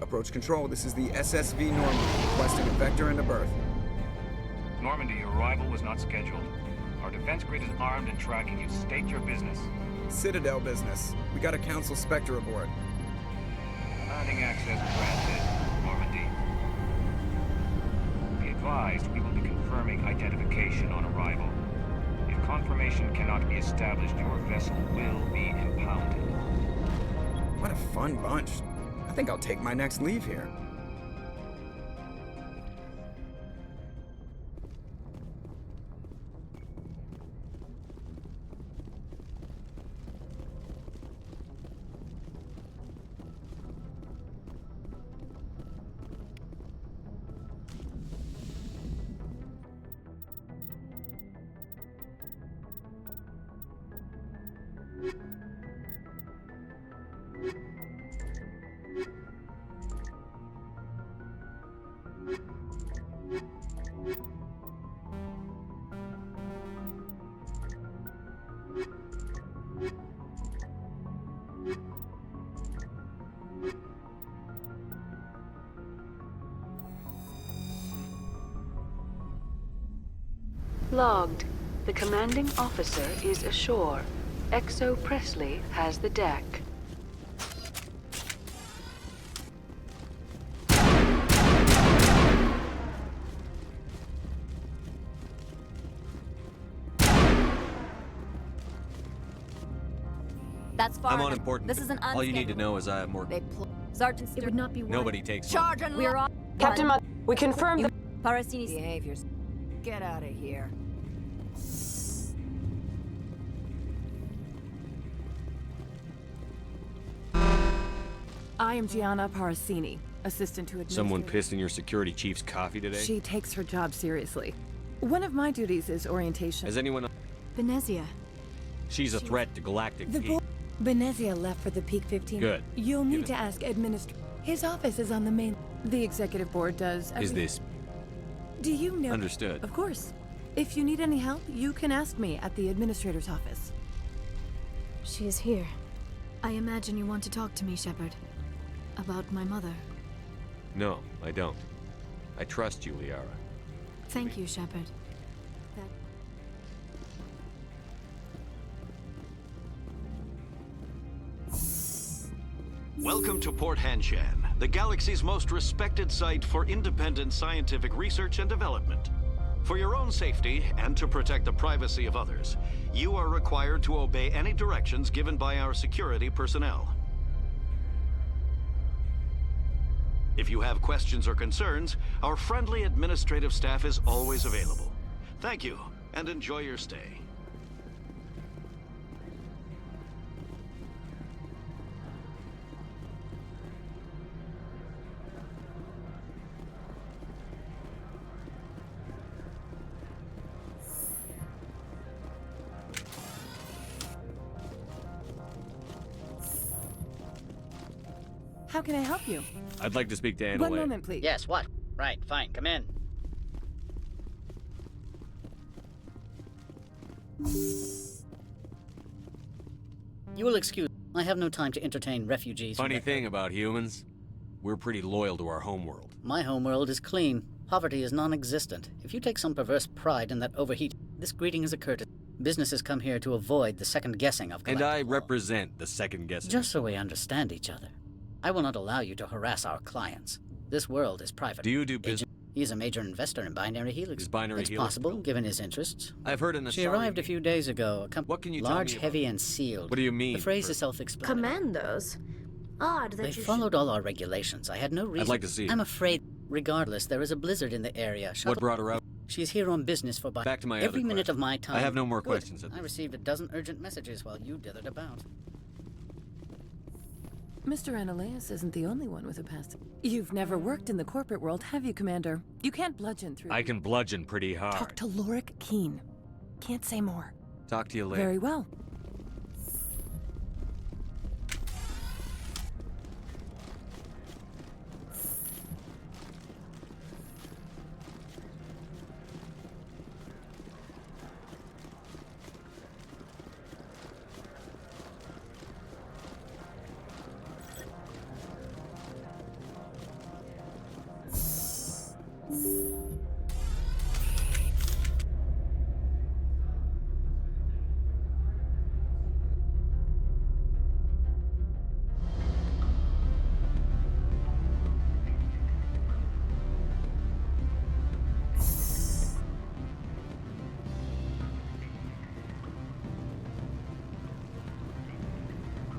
Approach control, this is the SSV Normandy, requesting a vector and a berth. Normandy, your arrival was not scheduled. Our defense grid is armed and tracking you. State your business. Citadel business. We got a Council Spectre aboard. Landing access granted, Normandy. Be advised, we will be confirming identification on arrival. If confirmation cannot be established, your vessel will be impounded. What a fun bunch. I think I'll take my next leave here. Logged. The commanding officer is ashore. XO Presley has the deck. That's far I'm enough. unimportant. This is an All you need to know is I have more. Sergeant, it would not be Nobody takes. charge on. We're on. Captain, we confirm the Parasini's behaviors. Get out of here. I am Gianna Parasini, assistant to administrator. Someone pissed in your security chief's coffee today? She takes her job seriously. One of my duties is orientation. Has anyone? Benzia. She's a threat to galactic The peace. Benzia left for the Peak 15. Good. You'll need to ask His office is on the main. The executive board does. Is this Do you know? understood? Of course. If you need any help, you can ask me at the administrator's office. She is here. I imagine you want to talk to me, Shepard. About my mother. No, I don't. I trust you, Liara. Thank you, Shepard. Welcome to Port Hanshan, the galaxy's most respected site for independent scientific research and development. For your own safety and to protect the privacy of others, you are required to obey any directions given by our security personnel. If you have questions or concerns, our friendly administrative staff is always available. Thank you, and enjoy your stay. How can I help you? I'd like to speak to Anna. One moment, please. Yes, what? Right, fine, come in. You will excuse, I have no time to entertain refugees. Funny thing about humans, we're pretty loyal to our homeworld. My homeworld is clean. Poverty is non-existent. If you take some perverse pride in that overheat, this greeting is a courtesy. Businesses come here to avoid the second guessing of And I galactic law. represent the second guessing. Just so we understand each other. I will not allow you to harass our clients. This world is private. Do you do business? He is a major investor in Binary Helix. Is Binary it's Helix possible, real? given his interests. I've heard an She arrived a few days ago. What can you tell large, me about heavy, and sealed. What do you mean? The phrase is self-explanatory. Commandos? Odd that They you followed all our regulations. I had no reason. I'd like to see I'm her. afraid. Regardless, there is a blizzard in the area. What brought her out? She's here on business for Back to my every other minute question. of my time. I have no more Good. questions at I this. received a dozen urgent messages while you dithered about. Mr. Annolеиса isn't the only one with a past. You've never worked in the corporate world, have you, Commander? You can't bludgeon through. I can bludgeon pretty hard. Talk to Lorik Keen. Can't say more. Talk to you later. Very well.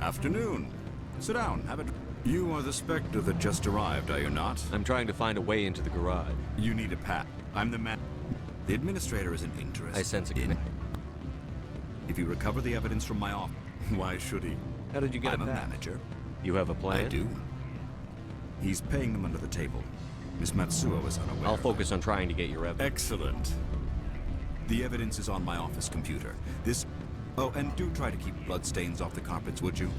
Afternoon. Sit down, have a... You are the Spectre that just arrived, are you not? I'm trying to find a way into the garage. You need a pat. I'm the man. The administrator isn't interested. I sense a in... If you recover the evidence from my office, why should he? How did you get I'm a that? manager. You have a plan? I do. He's paying them under the table. Miss Matsuo is unaware. I'll focus on trying to get your evidence. Excellent. The evidence is on my office computer. This... Oh, and do try to keep bloodstains off the carpets, would you?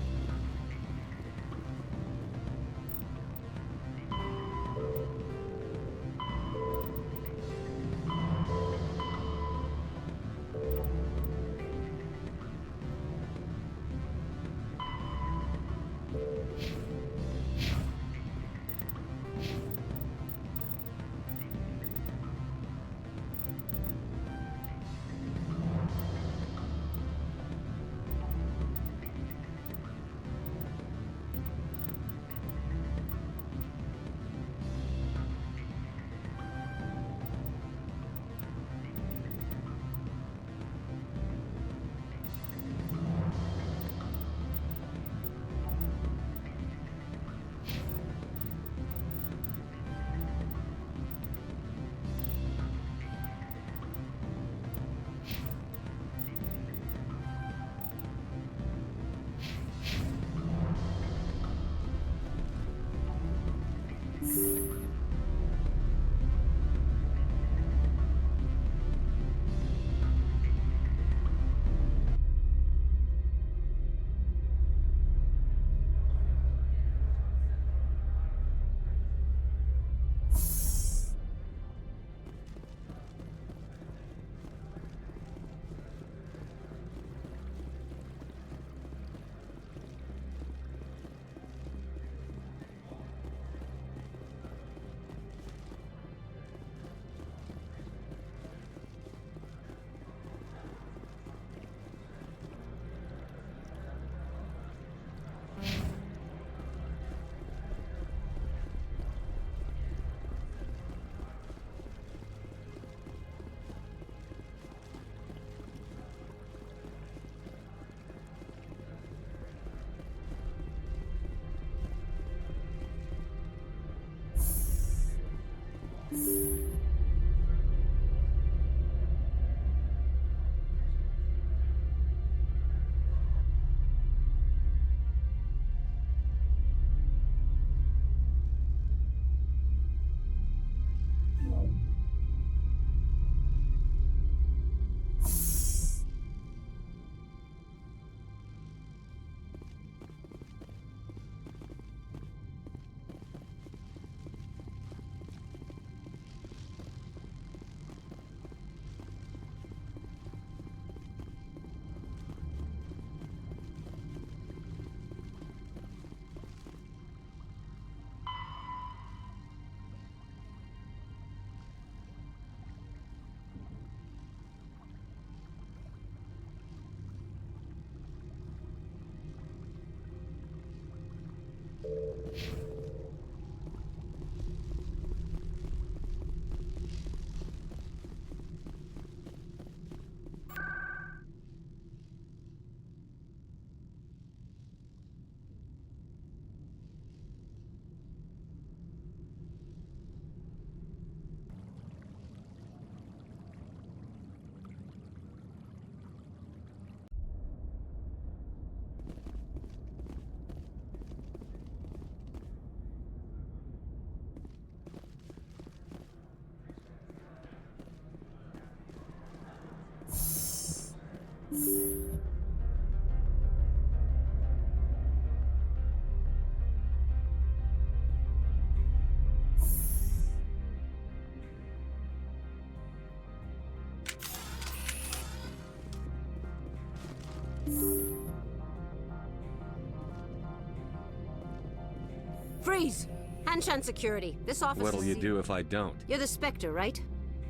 Freeze! Hanshan Security. This office What'll is... you do if I don't? You're the Spectre, right?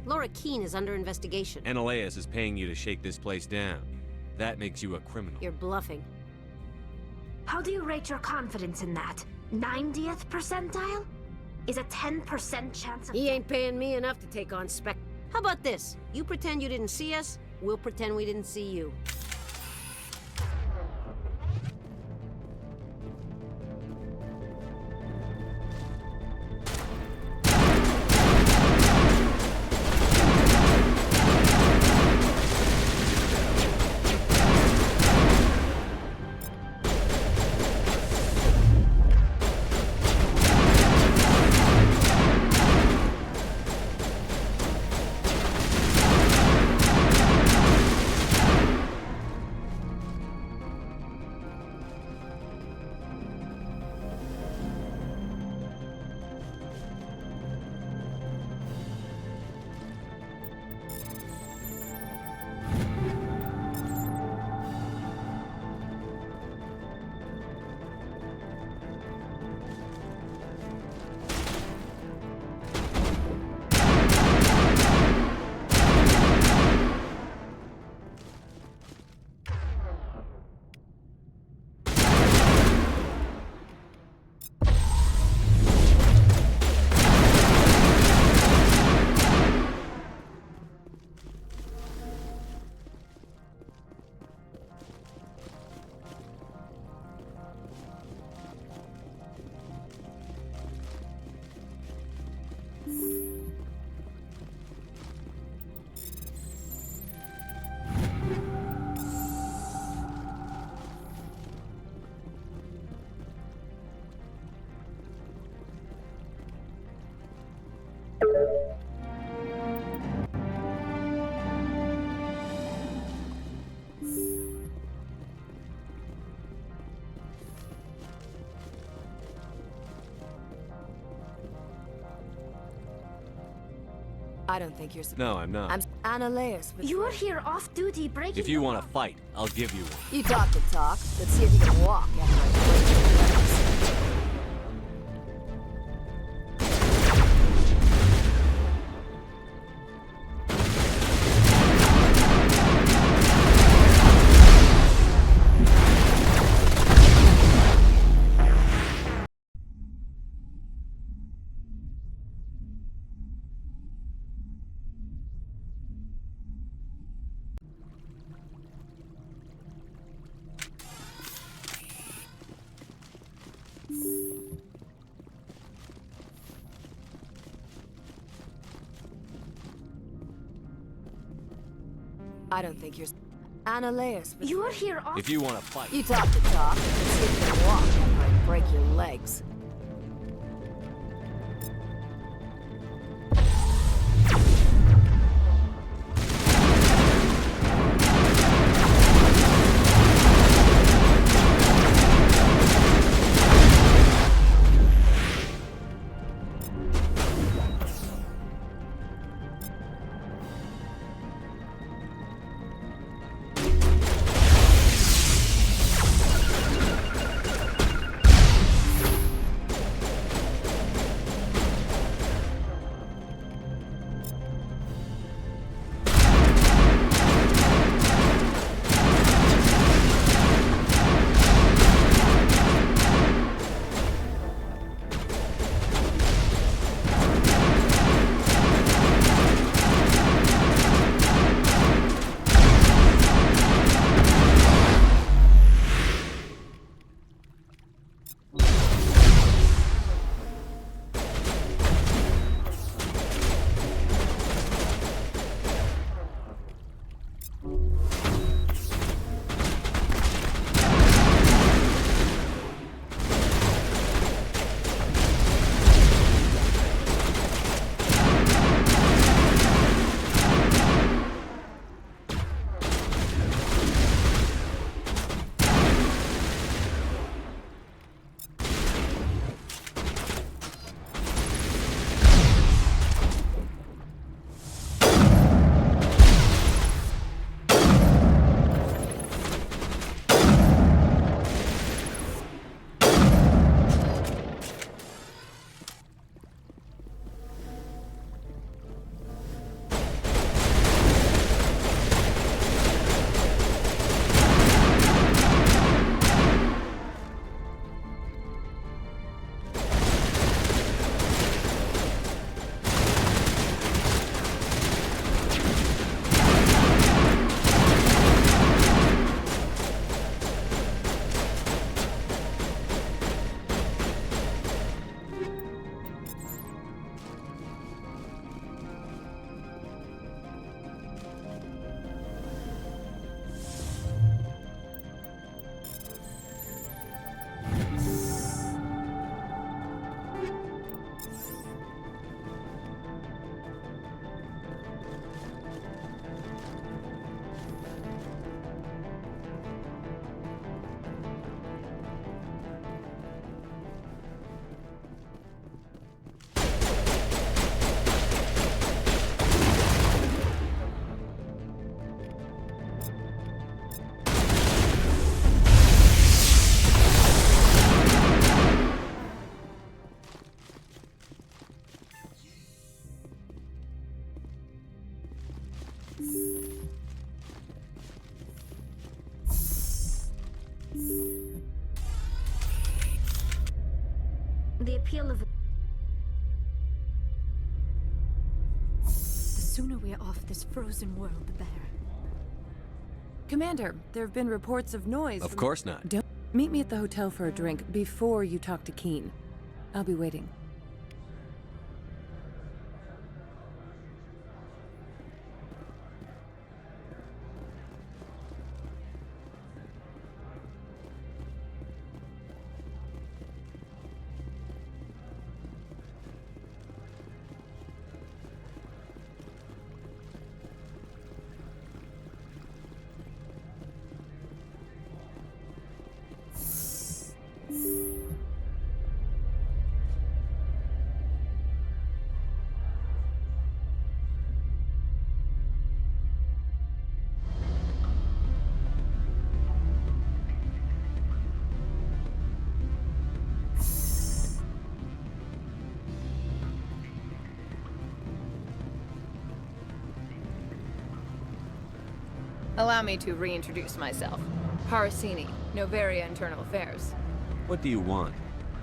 Laura Keene is under investigation. Annoleisa is paying you to shake this place down. That makes you a criminal. You're bluffing. How do you rate your confidence in that? 90th percentile? Is a 10% chance of... He ain't paying me enough to take on Spectre. How about this? You pretend you didn't see us, we'll pretend we didn't see you. I don't think you're... No, I'm not. I'm Annoleisa. You're here off-duty breaking... If you want to fight, I'll give you one. You talk the talk. Let's see if you can walk after I break your legs. I don't think you're... Annoleisa. You're here off... If you want to fight... You talk the talk. Let's see if you can walk after I break your legs. sooner we are off this frozen world, the better. Commander, there have been reports of noise. Of course not. Don't meet me at the hotel for a drink before you talk to Keen. I'll be waiting. Allow me to reintroduce myself. Harasini, Noveria Internal Affairs. What do you want?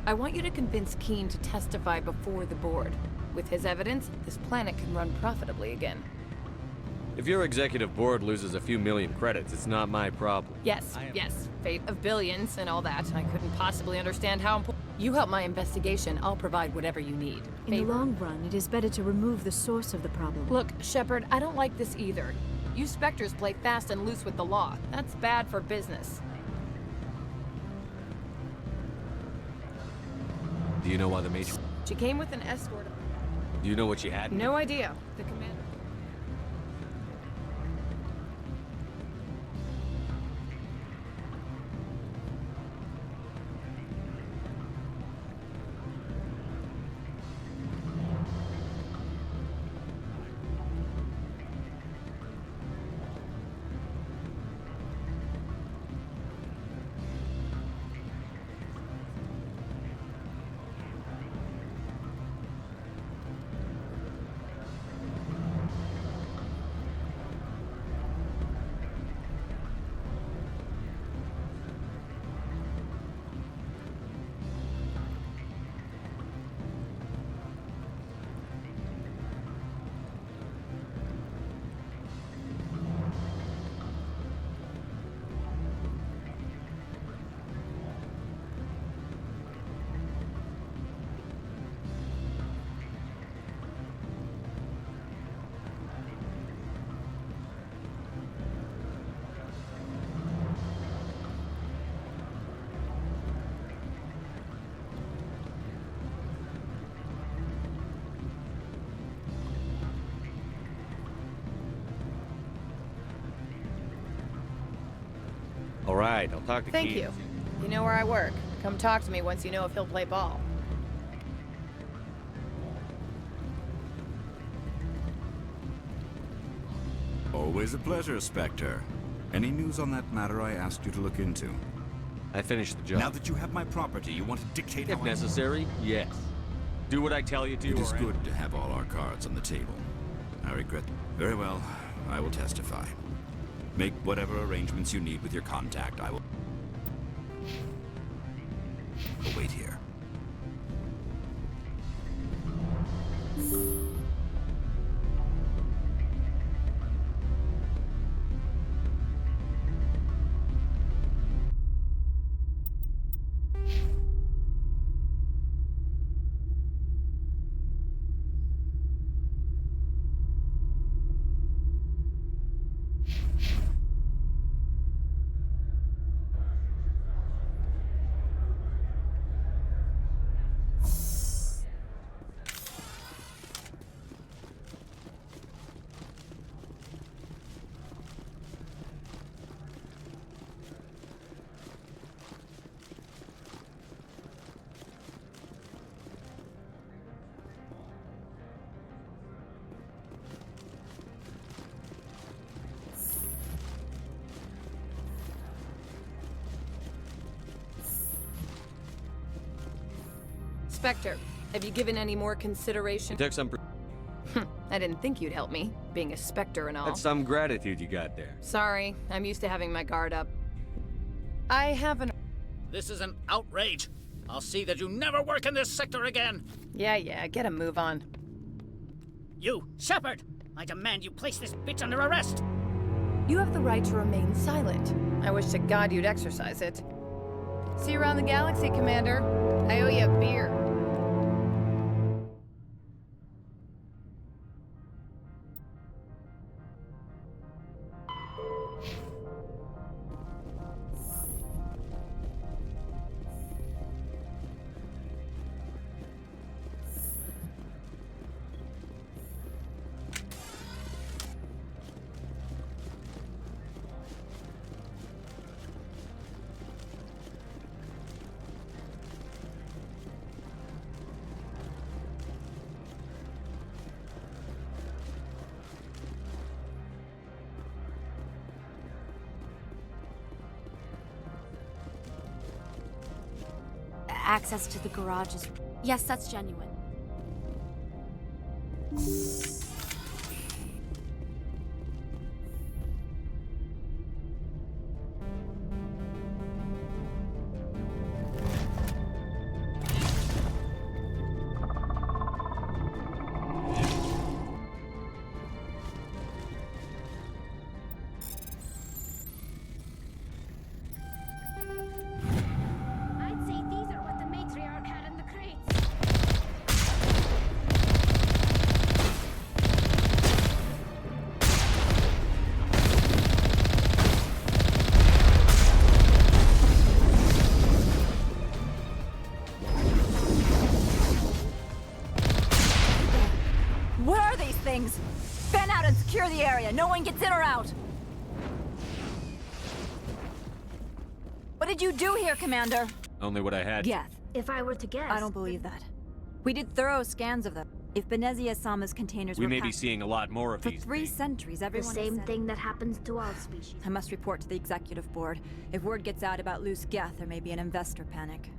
I want you to convince Keen to testify before the board. With his evidence, this planet can run profitably again. If your executive board loses a few million credits, it's not my problem. Yes, yes. Fate of billions and all that. I couldn't possibly understand how important... You help my investigation, I'll provide whatever you need. In the long run, it is better to remove the source of the problem. Look, Shepard, I don't like this either. You Spectres play fast and loose with the law. That's bad for business. Do you know why the Major... She came with an escort. Do you know what she had? No idea. The commander... All right, I'll talk to Thank Keen. you. You know where I work. Come talk to me once you know if he'll play ball. Always a pleasure, Spectre. Any news on that matter I asked you to look into? I finished the job. Now that you have my property, you want to dictate If how necessary, yes. Do what I tell you to. It is or good to have all our cards on the table. I regret... Very well, I will testify. Make whatever arrangements you need with your contact. I will... wait here. Spectre, have you given any more consideration? It took some... I didn't think you'd help me, being a Spectre and all. That's some gratitude you got there. Sorry, I'm used to having my guard up. I have an... This is an outrage. I'll see that you never work in this sector again. Yeah, get a move on. You, Shepard! I demand you place this bitch under arrest! You have the right to remain silent. I wish to God you'd exercise it. See you around the galaxy, Commander. I owe you a beer. Access to the garage is... Yes, that's genuine. Fan out and secure the area. No one gets in or out. What did you do here, Commander? Only what I had. Yes. If I were to guess... I don't believe that. We did thorough scans of them. If Benzia Sama's containers we were may be packed seeing a lot more of for these 3 things. centuries, everyone the has same said thing that happens to all species. I must report to the executive board. If word gets out about loose Geth, there may be an investor panic.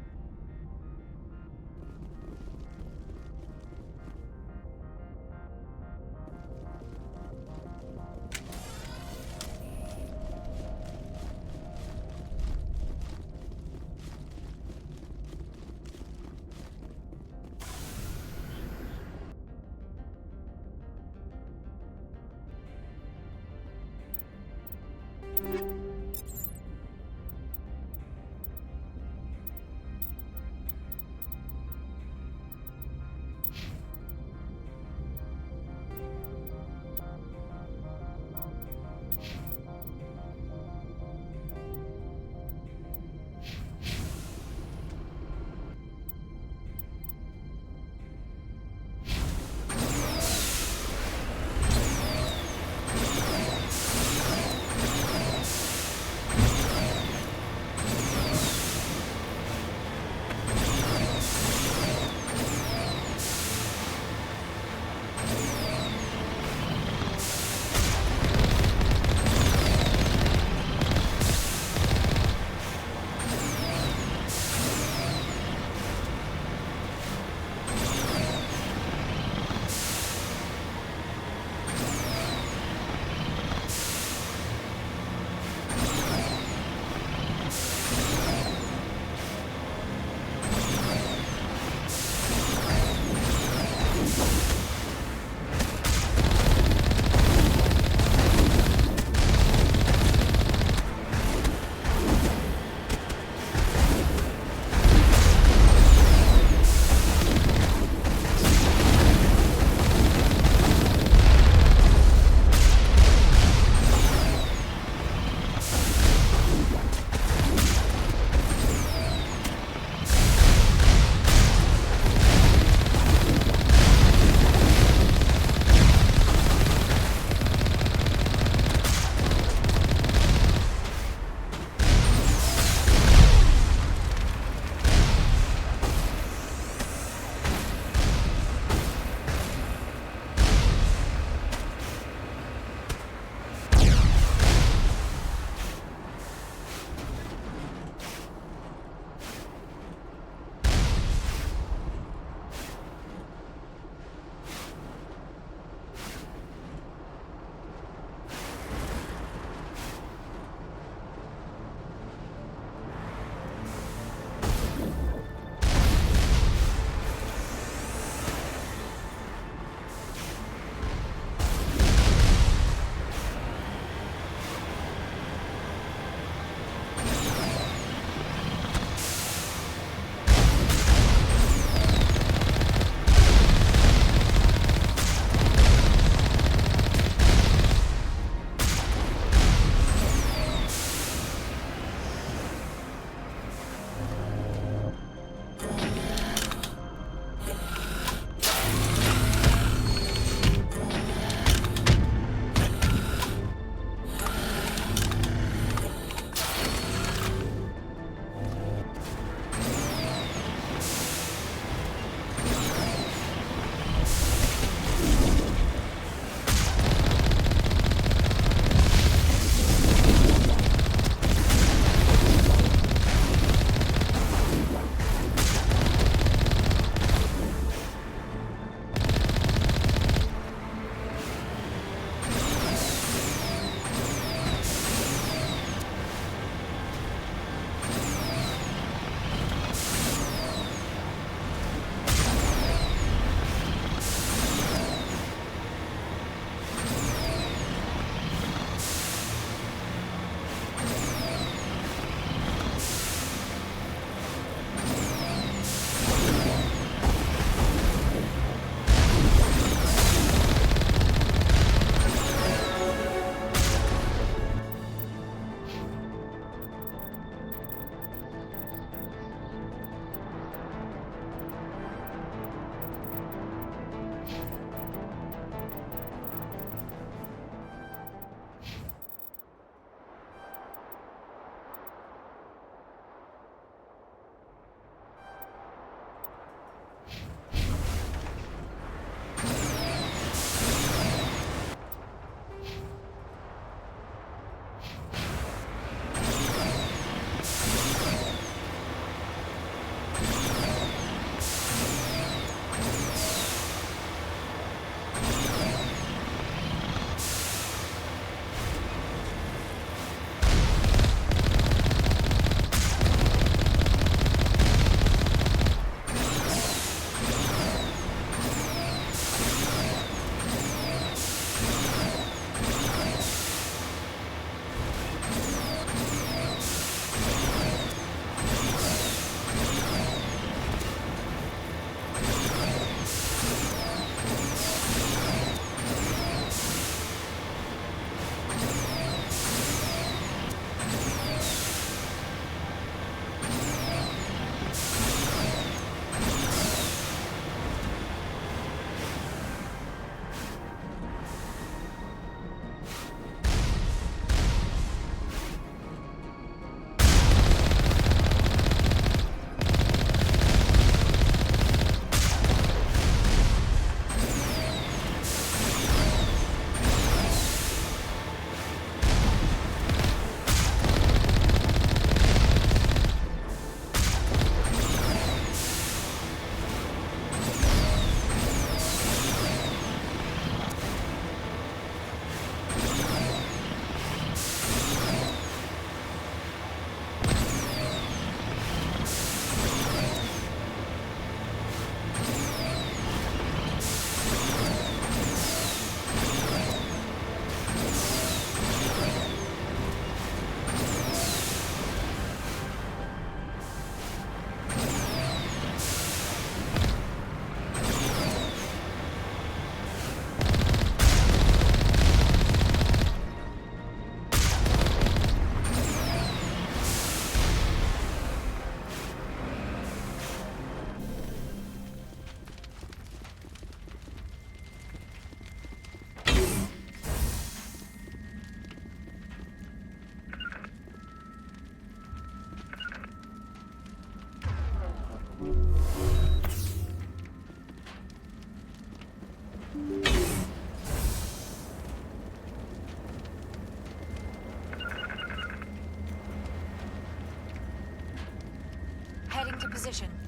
position.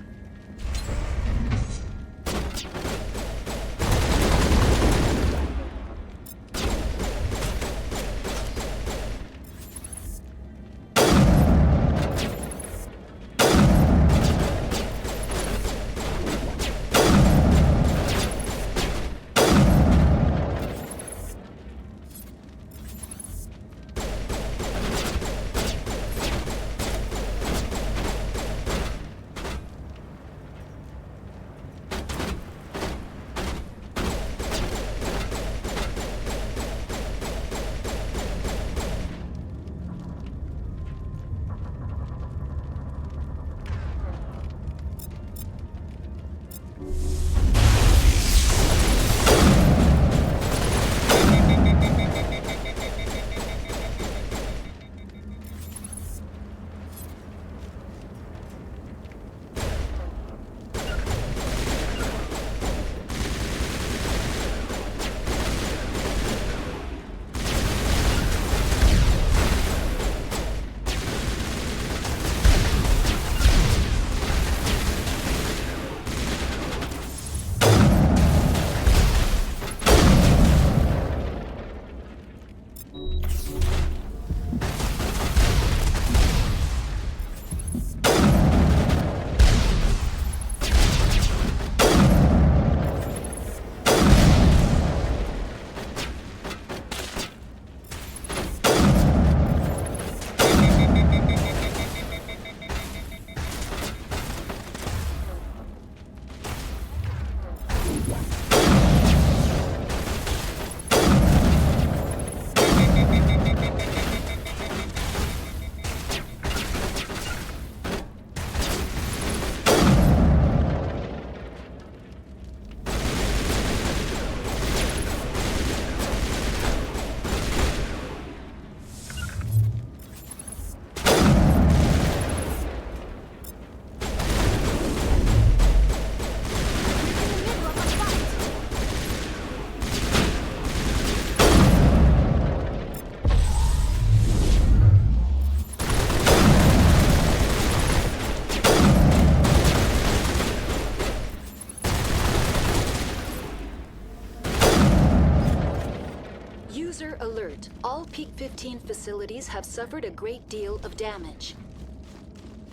User alert. All Peak 15 facilities have suffered a great deal of damage.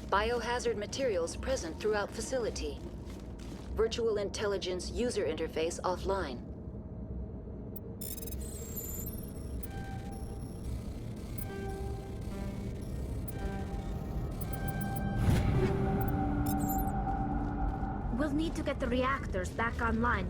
Biohazard materials present throughout facility. Virtual intelligence user interface offline. We'll need to get the reactors back online.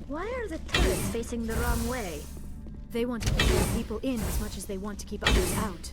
Why are the turrets facing the wrong way? They want to keep their people in as much as they want to keep others out.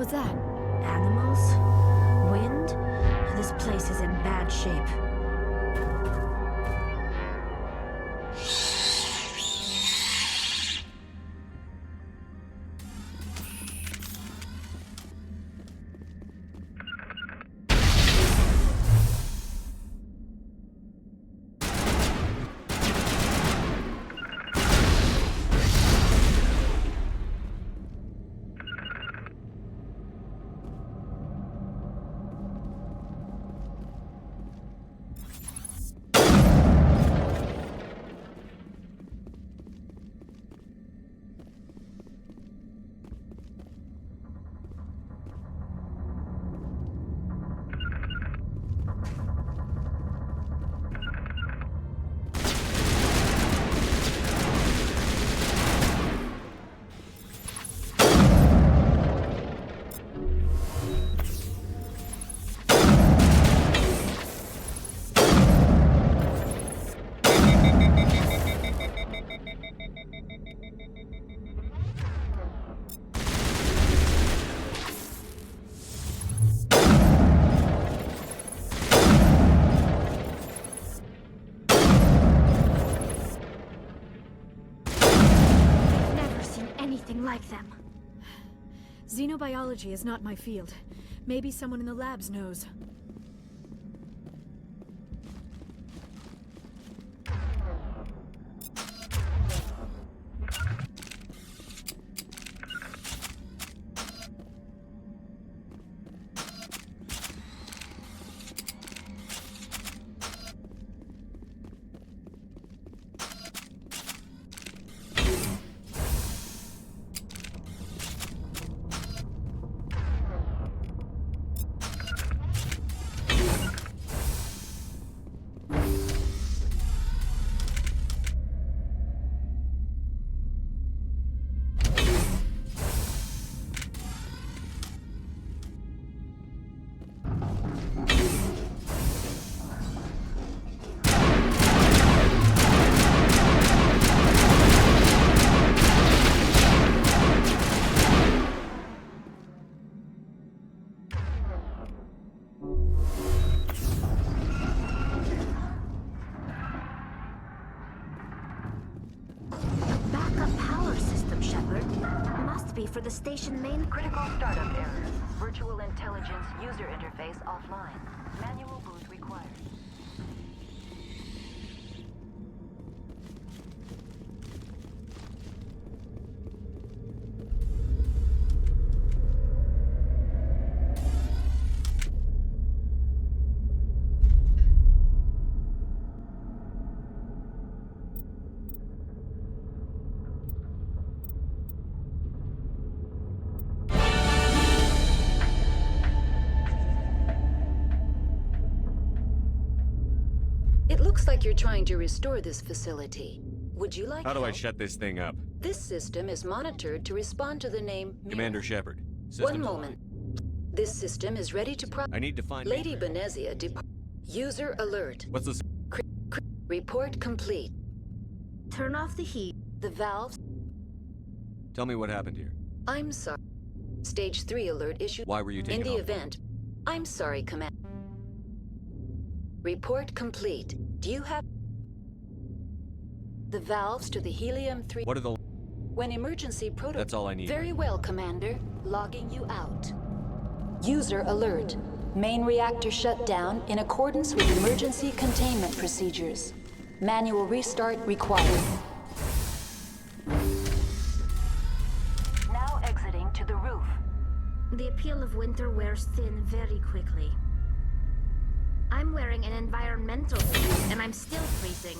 was that? Animals? Wind? This place is in bad shape. Like them. Xenobiology is not my field. Maybe someone in the labs knows. For the station main critical startup error. Virtual intelligence user interface offline. Manual boot required. Looks like you're trying to restore this facility. Would you like How do I help? shut this thing up? This system is monitored to respond to the name Commander Shepard. One moment. This system is ready to I need to find Lady Benzia User alert. What's this? Report complete. Turn off the heat. The valves. Tell me what happened here. I'm sorry. Stage 3 alert issued. Why were you taken in the off? event? I'm sorry, Command. Report complete. Do you have the valves to the helium-3? What are the... When emergency protocol... That's all I need. Very well, Commander. Logging you out. User alert. Main reactor shut down in accordance with emergency containment procedures. Manual restart required. Now exiting to the roof. The appeal of winter wears thin very quickly. I'm wearing an environmental suit, and I'm still freezing.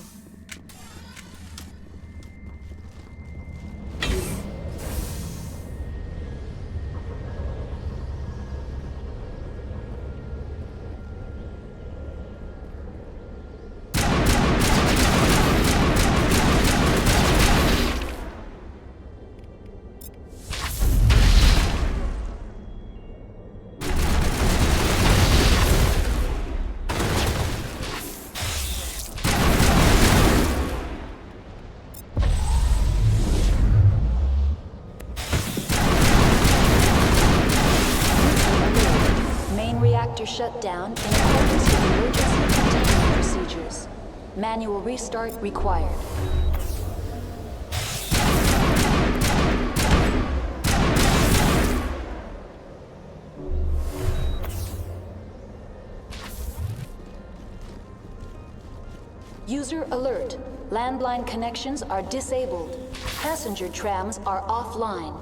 Manual restart required. User alert. Landline connections are disabled. Passenger trams are offline.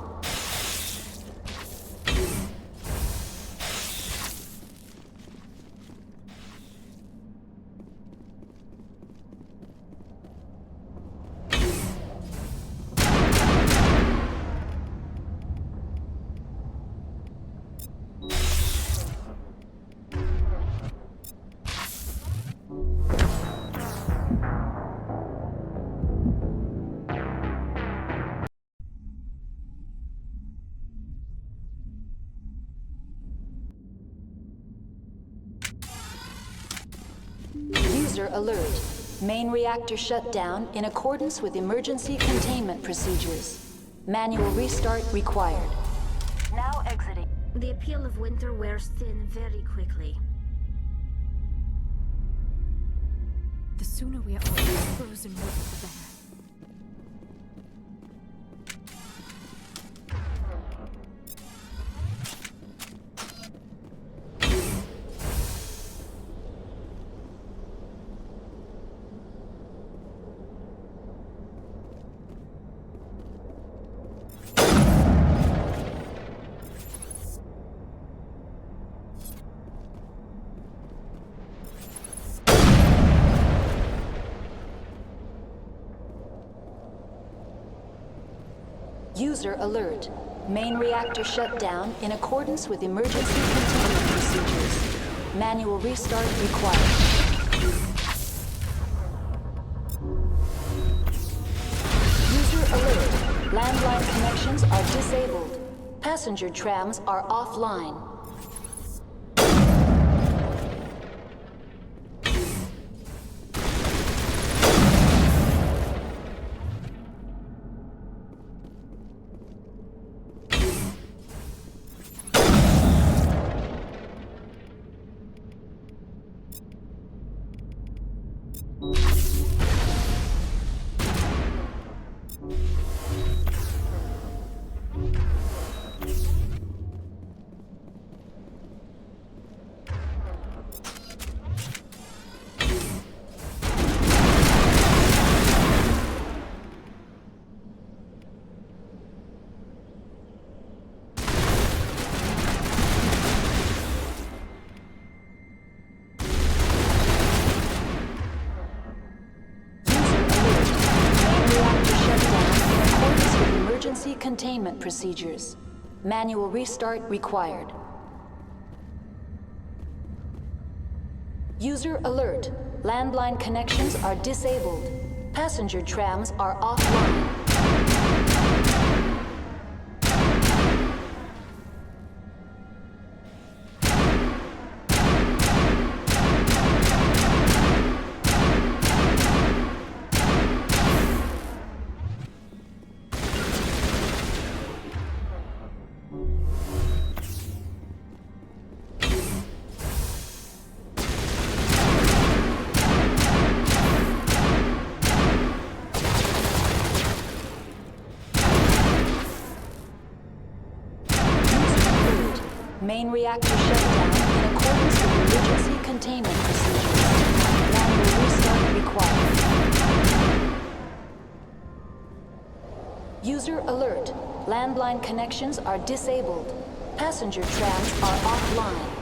User alert. Main reactor shut down in accordance with emergency containment procedures. Manual restart required. Now exiting. The appeal of winter wears thin very quickly. The sooner we are all frozen more, the better. User alert. Main reactor shut down in accordance with emergency containment procedures. Manual restart required. User alert. Landline connections are disabled. Passenger trams are offline. Containment procedures. Manual restart required. User alert. Landline connections are disabled. Passenger trams are offline. Main reactor shut down in accordance with emergency containment procedures. Manual restart required. User alert. Landline connections are disabled. Passenger trams are offline.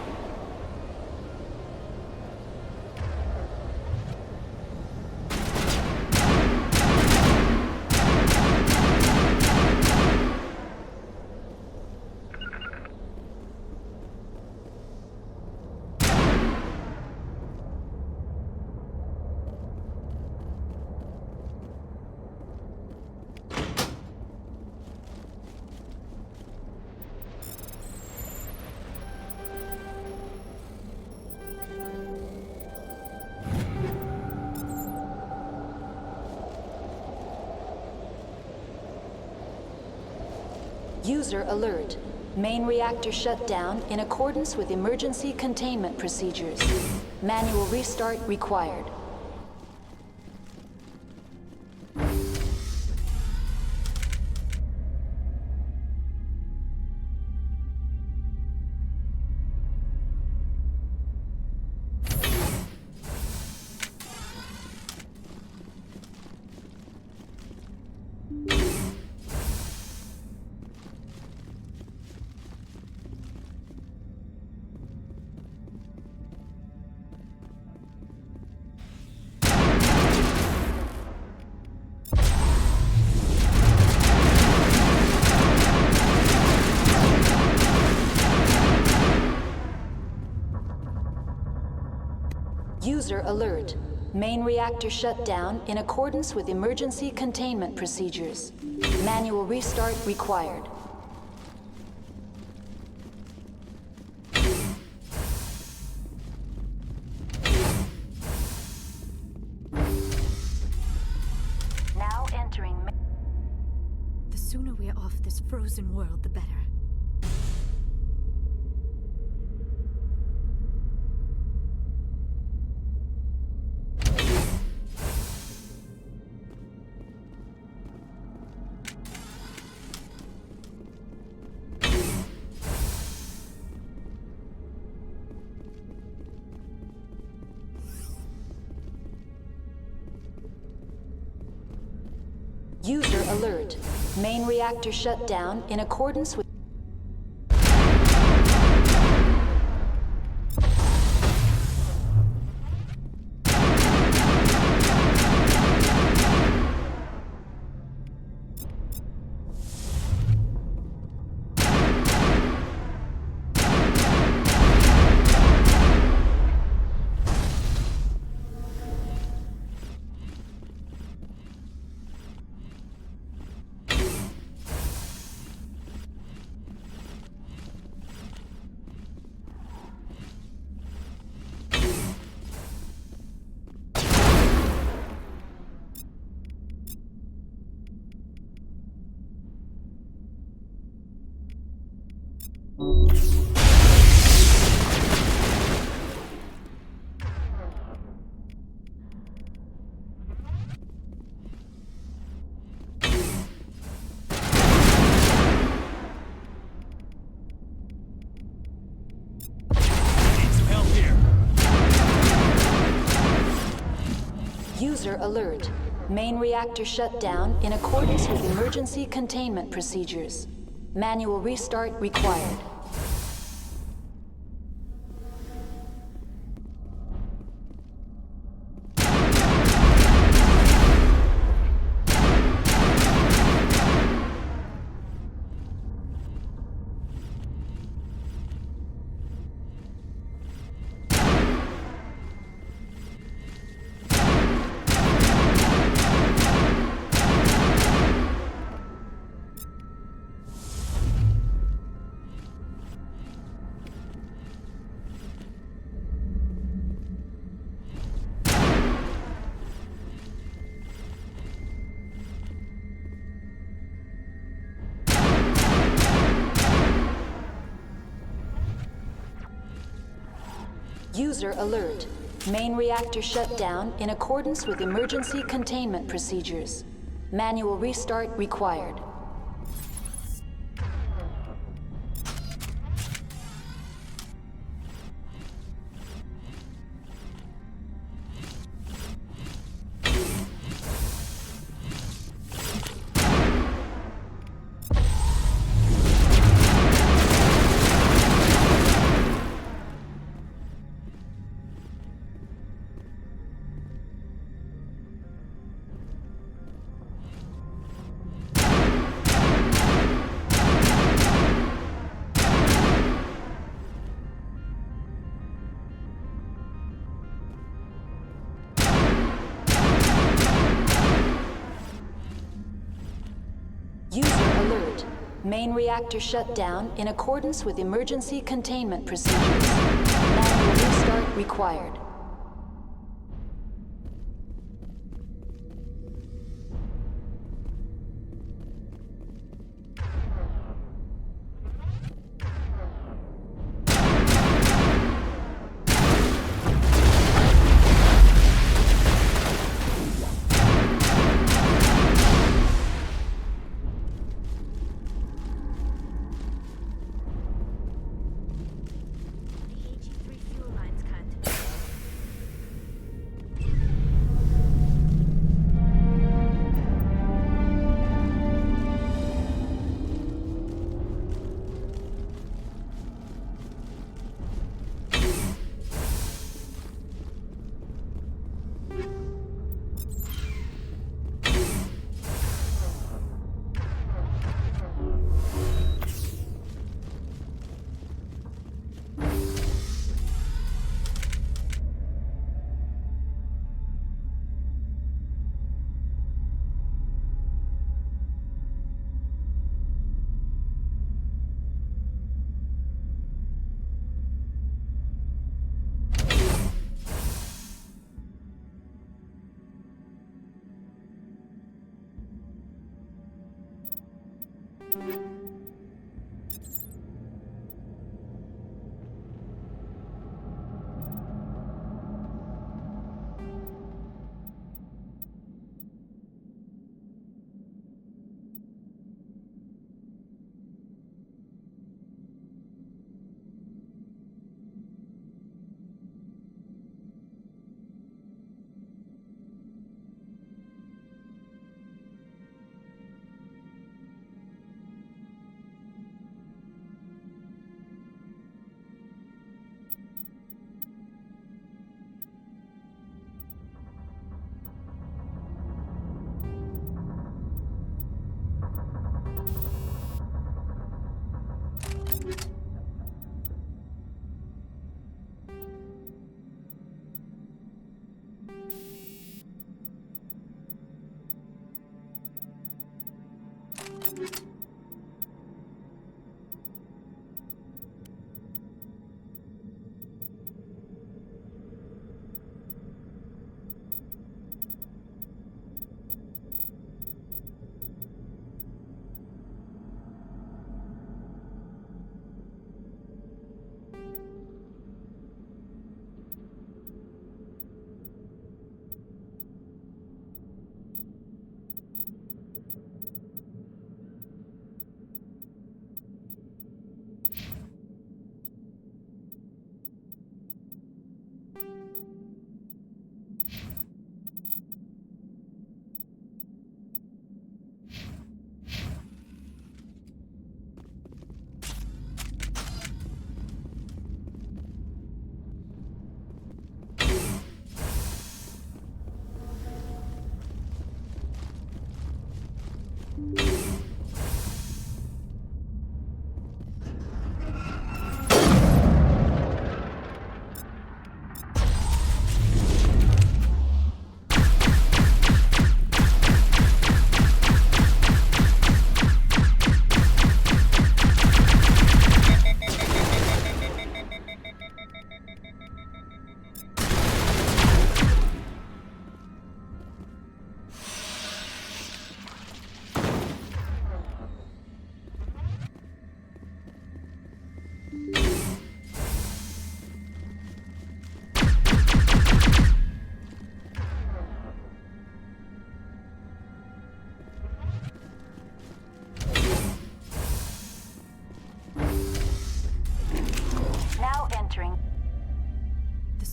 User alert. Main reactor shut down in accordance with emergency containment procedures. Manual restart required. alert. Main reactor shut down in accordance with emergency containment procedures. Manual restart required. Now entering. The sooner we're off this frozen world, the better. User alert. Main reactor shut down in accordance with... User alert. Main reactor shut down in accordance with emergency containment procedures. Manual restart required. User alert. Main reactor shut down in accordance with emergency containment procedures. Manual restart required. Main reactor shut down in accordance with emergency containment procedures. Manual restart required.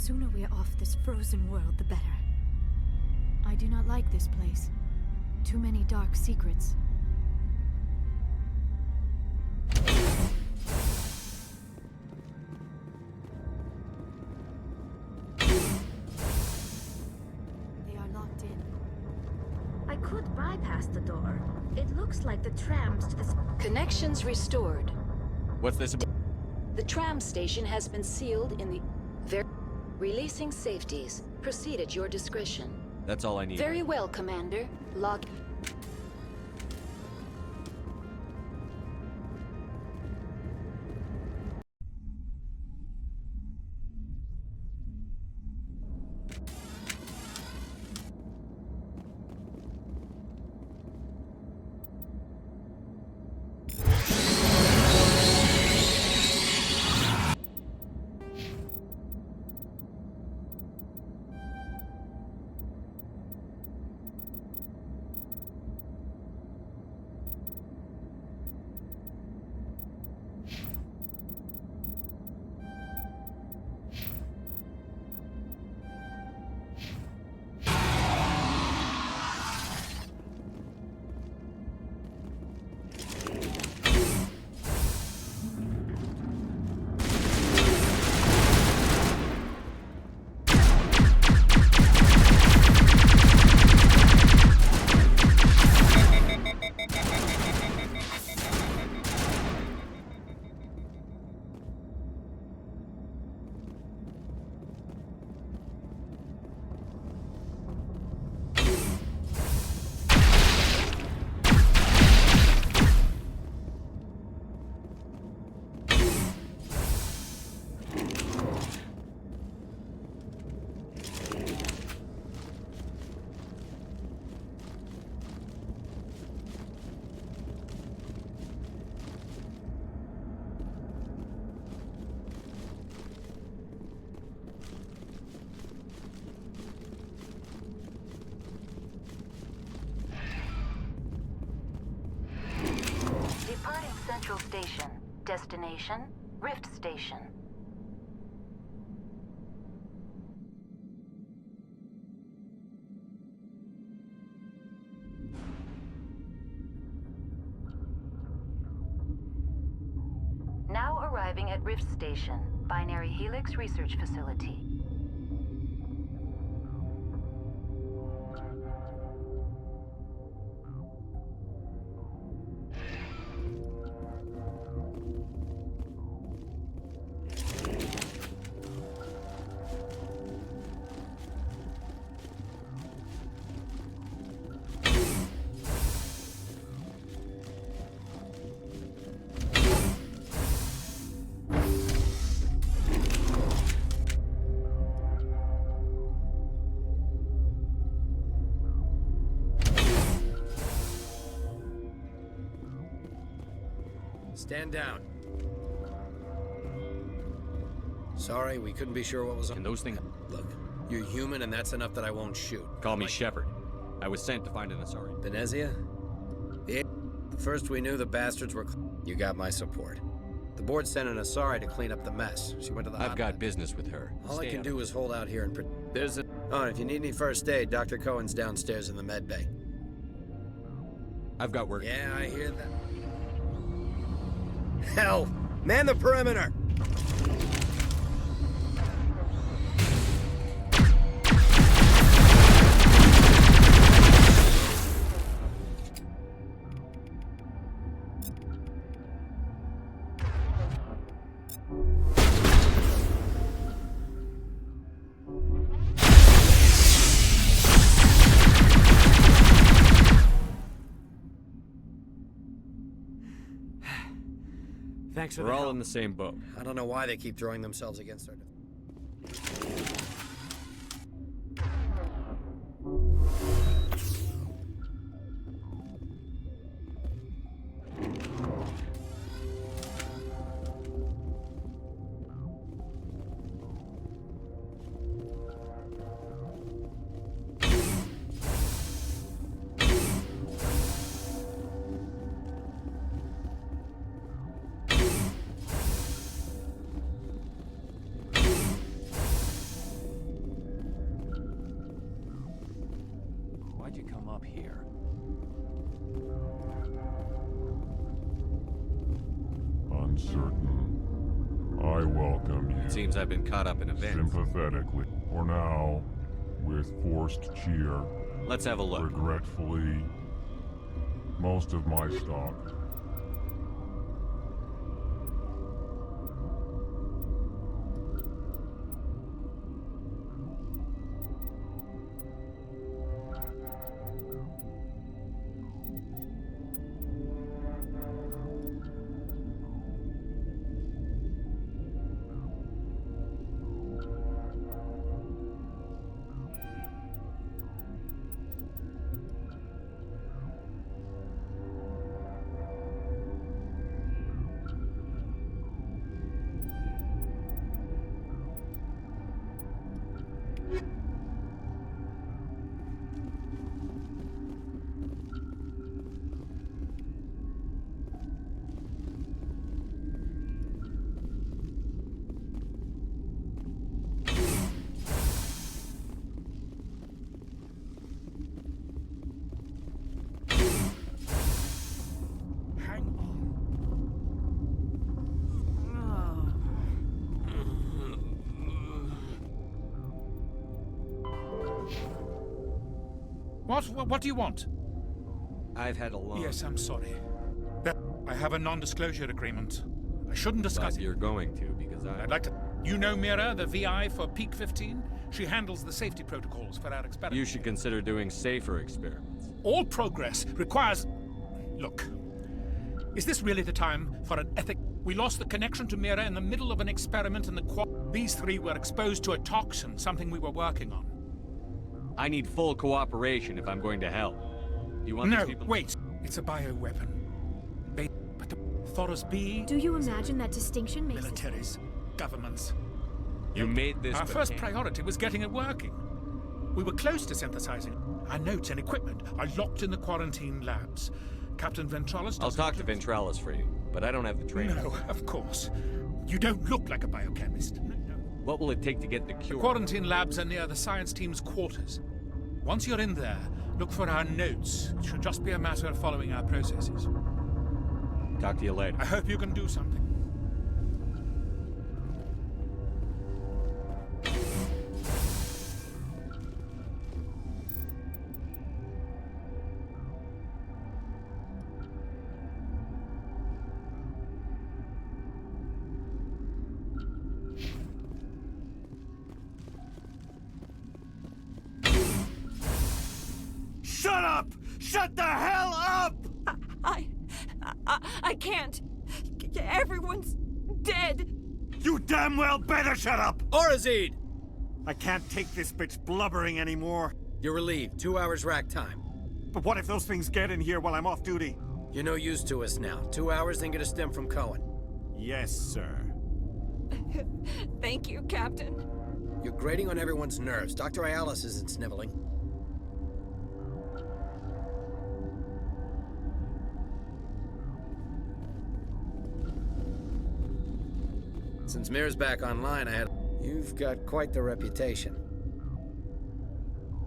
sooner we are off this frozen world, the better. I do not like this place. Too many dark secrets. They are locked in. I could bypass the door. It looks like the trams to the... Connections restored. What's this about? The tram station has been sealed in the... Releasing safeties. Proceed at your discretion. That's all I need. Very well, Commander. Log... Central Station. Destination, Rift Station. Now arriving at Rift Station, Binary Helix Research Facility. Stand down. Sorry, we couldn't be sure what was on. And those things... Look, you're human and that's enough that I won't shoot. Call me Shepard. I was sent to find an Asari. Benzia? The first we knew the bastards were... You got my support. The board sent an Asari to clean up the mess. She went to the I've got business with her. All I can do is hold out here and... There's a... Oh, if you need any first aid, Dr. Cohen's downstairs in the med bay. I've got work. Yeah, I hear that. Hell! Man the perimeter! Thanks for We're all in the same boat. I don't know why they keep throwing themselves against our... Seems I've been caught up in events. Sympathetically. For now, with forced cheer. Let's have a look. Regretfully, most of my stock. What do you want? I've had a long... Yes, I'm sorry. I have a non-disclosure agreement. I shouldn't discuss it. You're going to, because I'd like to... You know Mira, the VI for Peak 15? She handles the safety protocols for our experiments. You should consider doing safer experiments. All progress requires... Look, is this really the time for an ethic... We lost the connection to Mira in the middle of an experiment in the These three were exposed to a toxin, something we were working on. I need full cooperation if I'm going to help. You want No, these people... wait. It's a bioweapon. But the Thoros B... Do you imagine that distinction makes militaries, governments... You made this... Our first priority was getting it working. We were close to synthesizing. Our notes and equipment are locked in the quarantine labs. Captain Ventralis... I'll talk to Ventralis for you. but I don't have the training. No, of course. You don't look like a biochemist. No. What will it take to get the cure? The quarantine labs are near the science team's quarters. Once you're in there, look for our notes. It should just be a matter of following our processes. Talk to you later. I hope you can do something. Shut up! Shut the hell up! I can't. Everyone's dead. You damn well better shut up! Orazid! I can't take this bitch blubbering anymore. You're relieved. 2 hours rack time. But what if those things get in here while I'm off duty? You're no use to us now. 2 hours, then get a stim from Cohen. Yes, sir. Thank you, Captain. You're grating on everyone's nerves. Dr. Ayalis isn't sniveling. Since Mir's back online, You've got quite the reputation.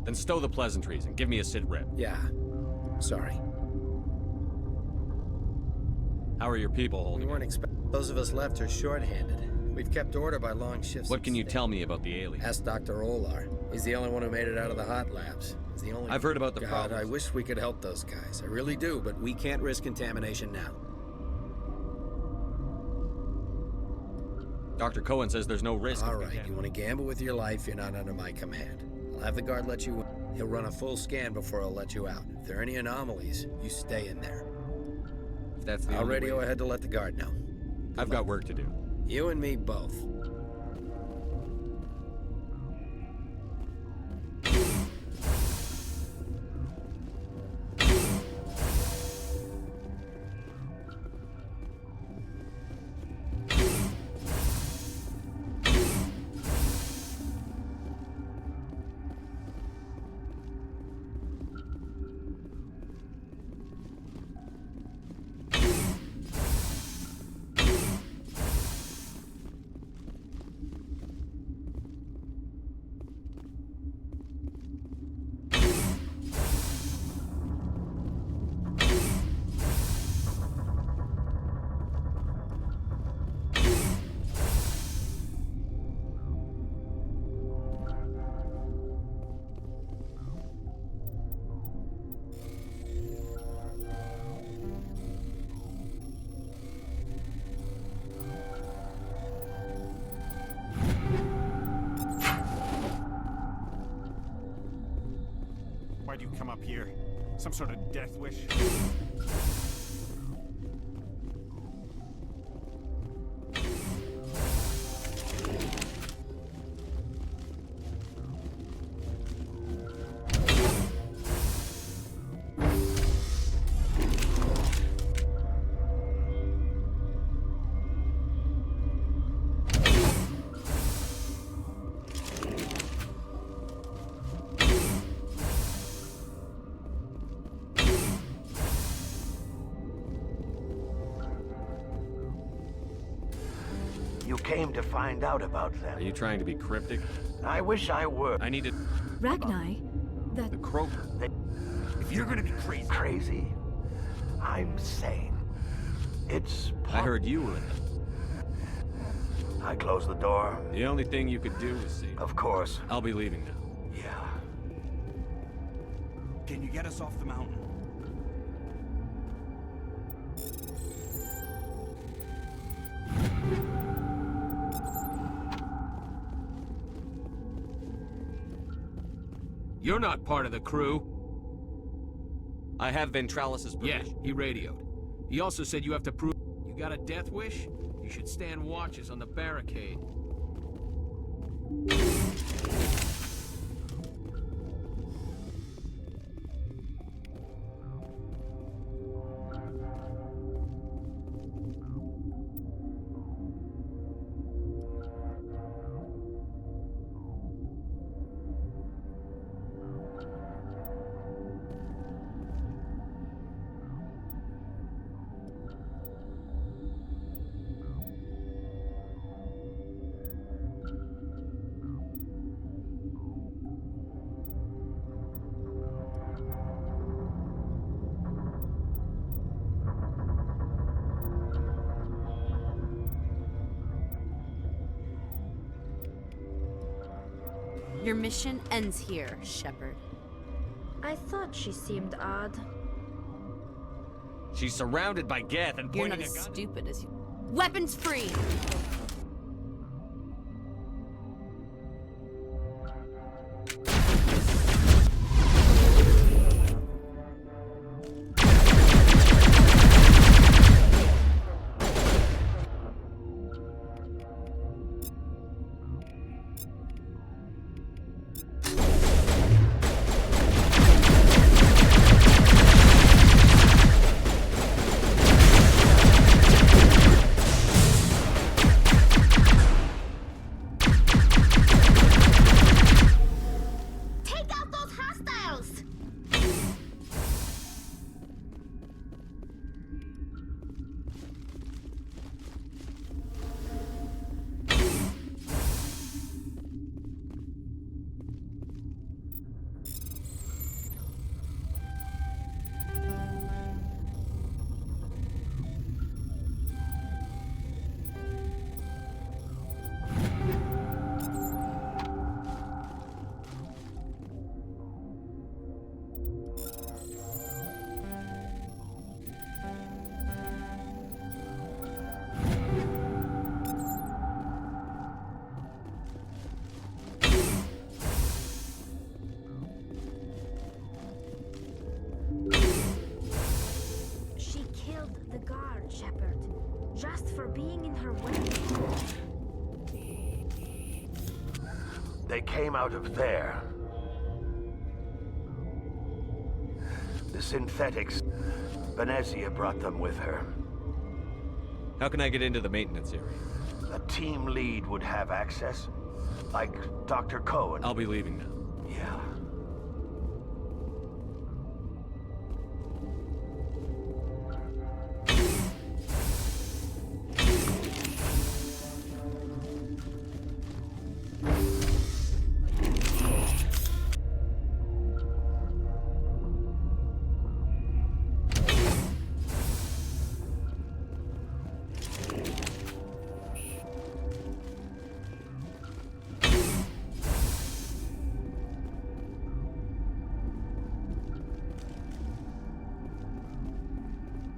Then stow the pleasantries and give me a sit rep. Yeah. Sorry. How are your people holding? We weren't expecting. Those of us left are short-handed. We've kept order by long shifts. What can you tell me about the alien? Ask Dr. Olar. He's the only one who made it out of the hot labs. He's the only. I've heard about the God, problems. I wish we could help those guys. I really do, but we can't risk contamination now. Dr. Cohen says there's no risk. All right, you want to gamble with your life, you're not under my command. I'll have the guard let you in. He'll run a full scan before he'll let you out. If there are any anomalies, you stay in there. If that's the I'll only radio way. ahead to let the guard know. I've got work to do. You and me both. Why'd you come up here? Some sort of death wish? You came to find out about them. Are you trying to be cryptic? I wish I were. I need to... Ragni, that... The croaker. If you're gonna be crazy... Crazy? I'm sane. It's... I heard you were in it. I closed the door. The only thing you could do is see. Of course. I'll be leaving now. Yeah. Can you get us off the mountain? You're not part of the crew. I have Ventralis's permission. Yeah, he radioed. He also said you have to prove... You got a death wish? You should stand watches on the barricade. Your mission ends here, Shepard. I thought she seemed odd. She's surrounded by Geth and You're pointing not a as gun. stupid as you. Weapons free! Shepard, just for being in her way. They came out of there. The synthetics. Benzia brought them with her. How can I get into the maintenance area? A team lead would have access. Like Dr. Cohen. I'll be leaving now. Yeah.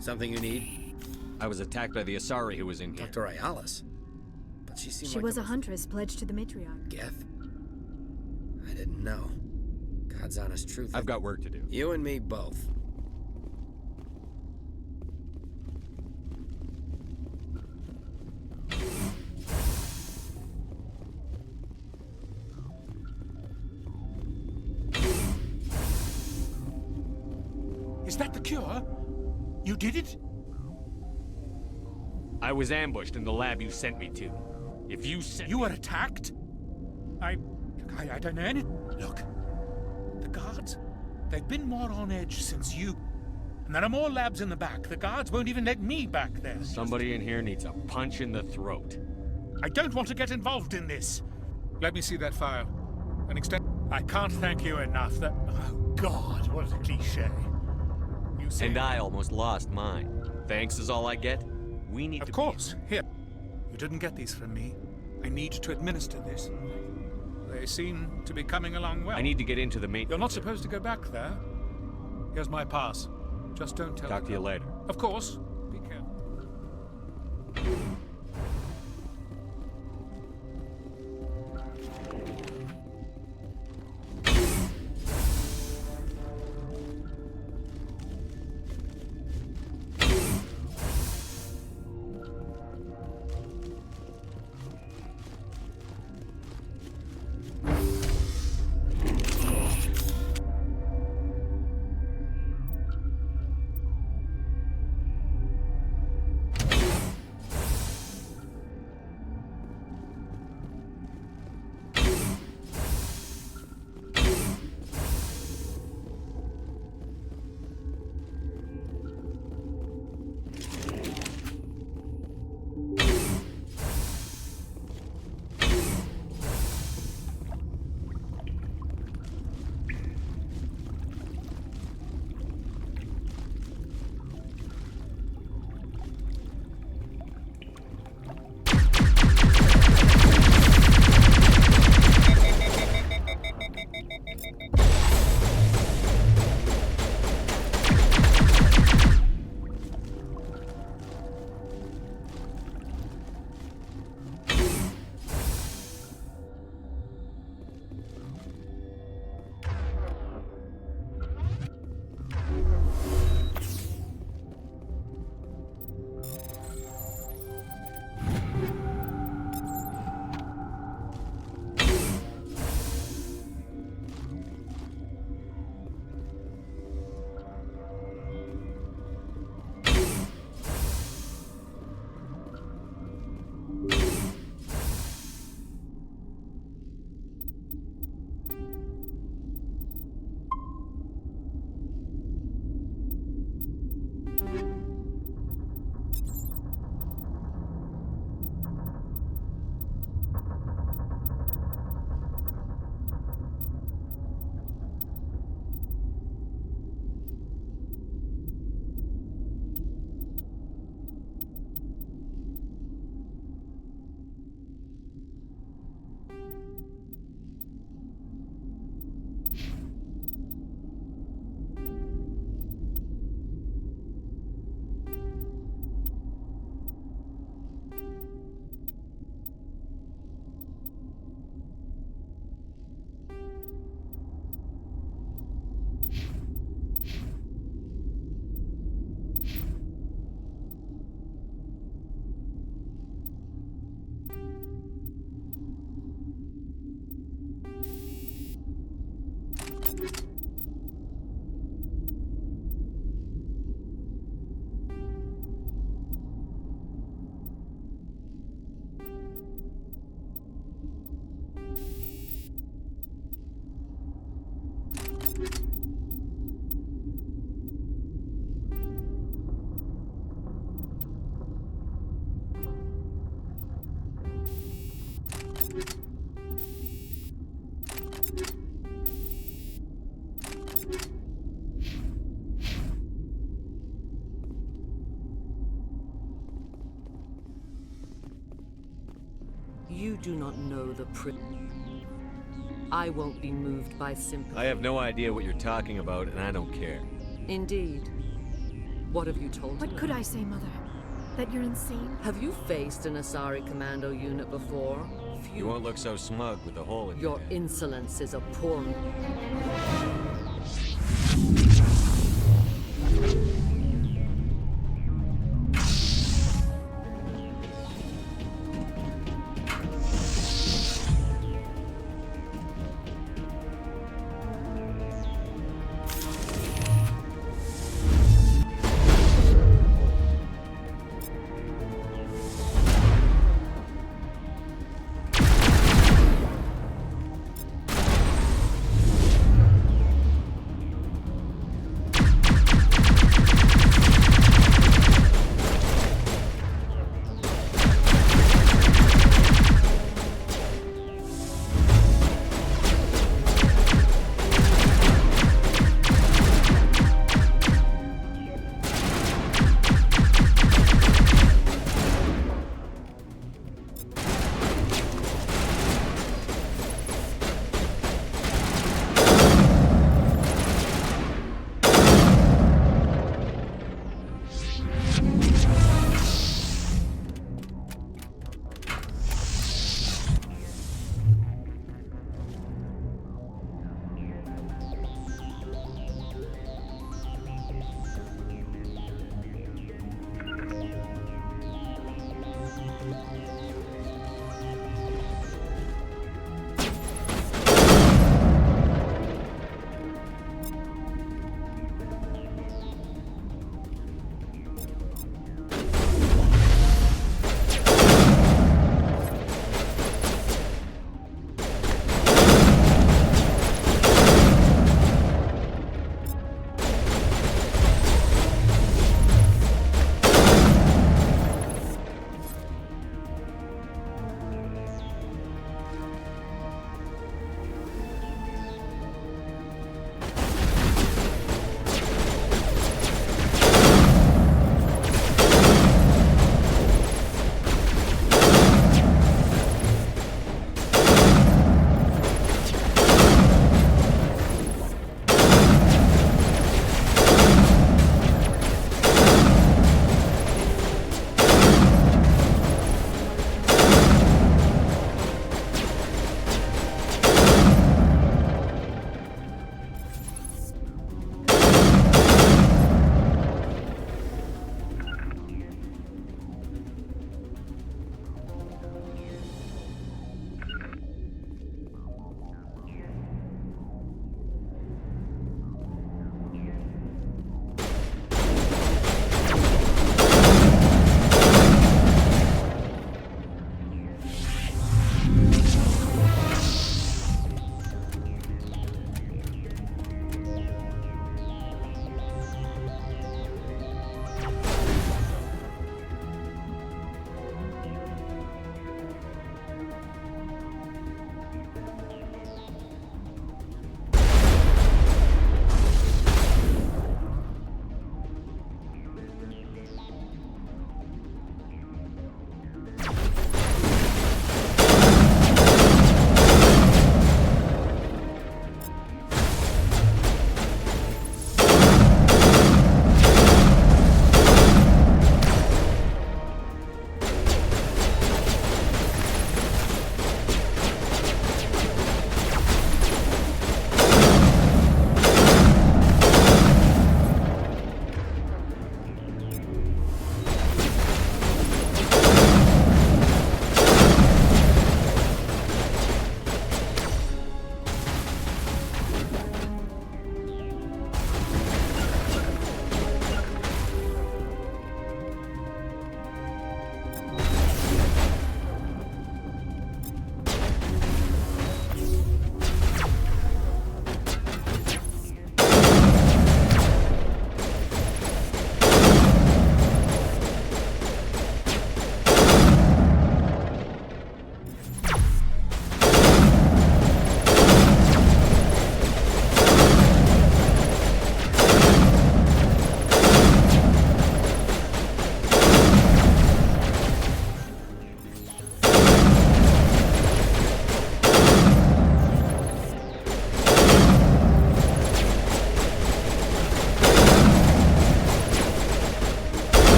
Something you need? I was attacked by the Asari who was in here. Dr. Ayalis? But she seemed She like was a huntress pledged to the matriarch. Geth? I didn't know. God's honest truth. I've got work to do. You and me both. Is that the cure? You did it? I was ambushed in the lab you sent me to. If you sent You were attacked? I don't know any... Look, the guards, they've been more on edge since you... And there are more labs in the back. The guards won't even let me back there. Somebody in here needs a punch in the throat. I don't want to get involved in this. Let me see that file. An extent... I can't thank you enough. That... Oh, God, what a cliche. You see... And I almost lost mine. Thanks is all I get? We need to... Of course. Here. You didn't get these from me. I need to administer this. They seem to be coming along well. I need to get into the maintenance. You're not supposed to go back there. Here's my pass. Just don't tell Talk to you later. Of course. Be careful. You do not know the I won't be moved by sympathy. I have no idea what you're talking about, and I don't care. Indeed. What have you told me? What could I say, Mother? That you're insane? Have you faced an Asari commando unit before? You won't look so smug with a hole in your insolence is abhorrent.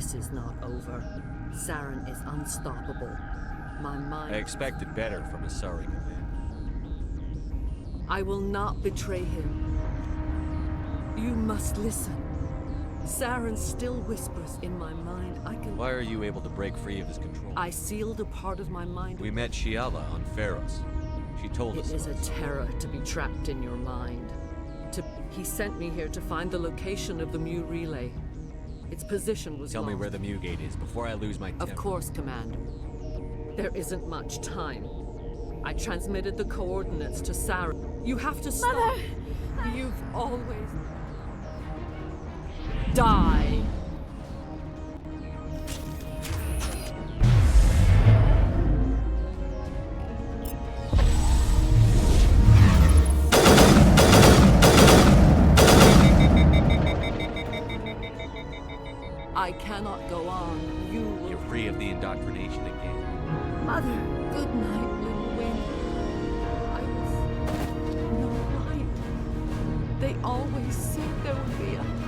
This is not over. Saren is unstoppable. My mind... I expected better from a sorry commander. I will not betray him. You must listen. Saren still whispers in my mind. I can... Why are you able to break free of his control? I sealed a part of my mind... We met Shiala on Pharos. She told us... It is a terror to be trapped in your mind. He sent me here to find the location of the Mu relay. Its position was Tell me lost. where the Mu gate is before I lose my temper. Of course, Commander. There isn't much time. I transmitted the coordinates to Saren. You have to stop. Mother! You've always... Die! I cannot go on. You're free of the indoctrination again. Mother, good night, little wing. I was no right. They always said there would be a...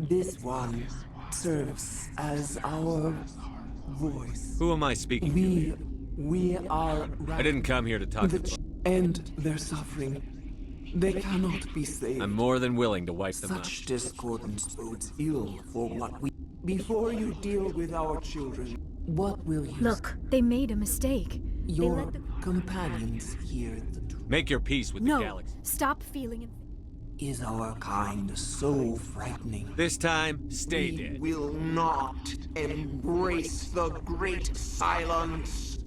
This one serves as our voice. Who am I speaking to? We are... I didn't come here to talk to them. End their suffering. They cannot be saved. I'm more than willing to wipe them out. Such discordance bodes ill for what we... Before you deal with our children, what will you... Look, they made a mistake. Your companions hear the truth. Make your peace with the galaxy. Stop feeling it. Is our kind so frightening? This time, stay dead. We will not embrace the great silence.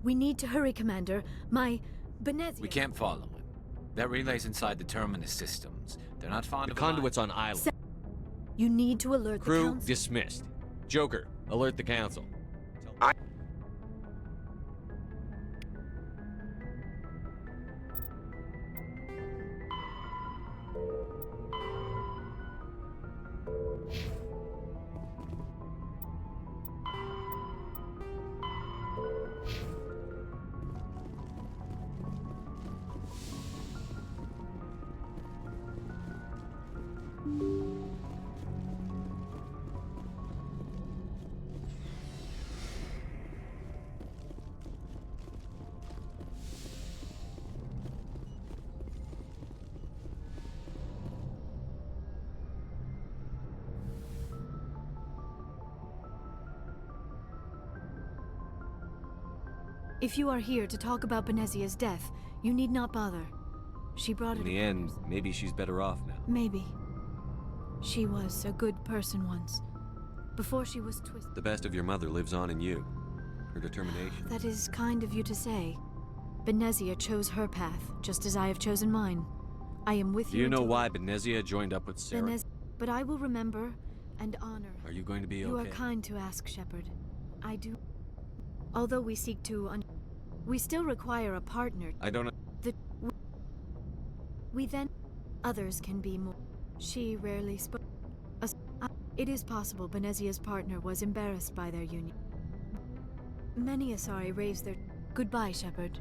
We need to hurry, Commander. My Benicia. We can't follow him. That relay's inside the terminus systems. They're not fond The of conduit's on island. You need to alert the Crew council. dismissed. Joker, alert the council. If you are here to talk about Benezia's death, you need not bother. She brought In it. the end, maybe she's better off now. Maybe. She was a good person once. Before she was twisted. The best of your mother lives on in you. Her determination. That is kind of you to say. Benezia chose her path, just as I have chosen mine. I am with Do you. you know until- why Benzia joined up with Sarah? But I will remember and honor. Are you going to be You okay? are kind to ask, Shepard. I do. Although we seek to we still require a partner. I don't know. We then others can be more. She rarely spoke. It is possible Benezia's partner was embarrassed by their union. Many Asari raised their goodbye, Shepard.